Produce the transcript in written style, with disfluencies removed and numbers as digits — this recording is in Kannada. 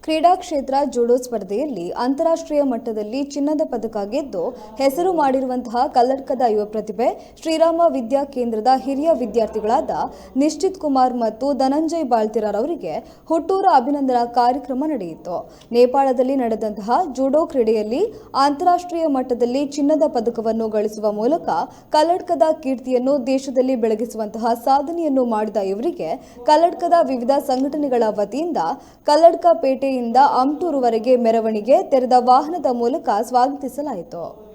ಕ್ರೀಡಾ ಕ್ಷೇತ್ರ ಜೂಡೋ ಸ್ಪರ್ಧೆಯಲ್ಲಿ ಅಂತಾರಾಷ್ಟ್ರೀಯ ಮಟ್ಟದಲ್ಲಿ ಚಿನ್ನದ ಪದಕ ಗೆದ್ದು ಹೆಸರು ಮಾಡಿರುವಂತಹ ಕಲ್ಲಡ್ಕದ ಯುವ ಪ್ರತಿಭೆ ಶ್ರೀರಾಮ ವಿದ್ಯಾ ಕೇಂದ್ರದ ಹಿರಿಯ ವಿದ್ಯಾರ್ಥಿಗಳಾದ ನಿಶ್ಚಿತ್ ಕುಮಾರ್ ಮತ್ತು ಧನಂಜಯ್ ಬಾಳ್ತಿರಾರ್ ಅವರಿಗೆ ಹುಟ್ಟೂರ ಅಭಿನಂದನಾ ಕಾರ್ಯಕ್ರಮ ನಡೆಯಿತು. ನೇಪಾಳದಲ್ಲಿ ನಡೆದಂತಹ ಜೂಡೋ ಕ್ರೀಡೆಯಲ್ಲಿ ಅಂತಾರಾಷ್ಟ್ರೀಯ ಮಟ್ಟದಲ್ಲಿ ಚಿನ್ನದ ಪದಕವನ್ನು ಗಳಿಸುವ ಮೂಲಕ ಕಲ್ಲಡ್ಕದ ಕೀರ್ತಿಯನ್ನು ದೇಶದಲ್ಲಿ ಬೆಳಗಿಸುವಂತಹ ಸಾಧನೆಯನ್ನು ಮಾಡಿದ ಇವರಿಗೆ ಕಲ್ಲಡ್ಕದ ವಿವಿಧ ಸಂಘಟನೆಗಳ ವತಿಯಿಂದ ಕಲ್ಲಡ್ಕ ಪೇಟೆ ಇಂದ ಅಮ್ಟೂರುವರೆಗೆ ಮೆರವಣಿಗೆ ತೆರೆದ ವಾಹನದ ಮೂಲಕ ಸ್ವಾಗತಿಸಲಾಯಿತು.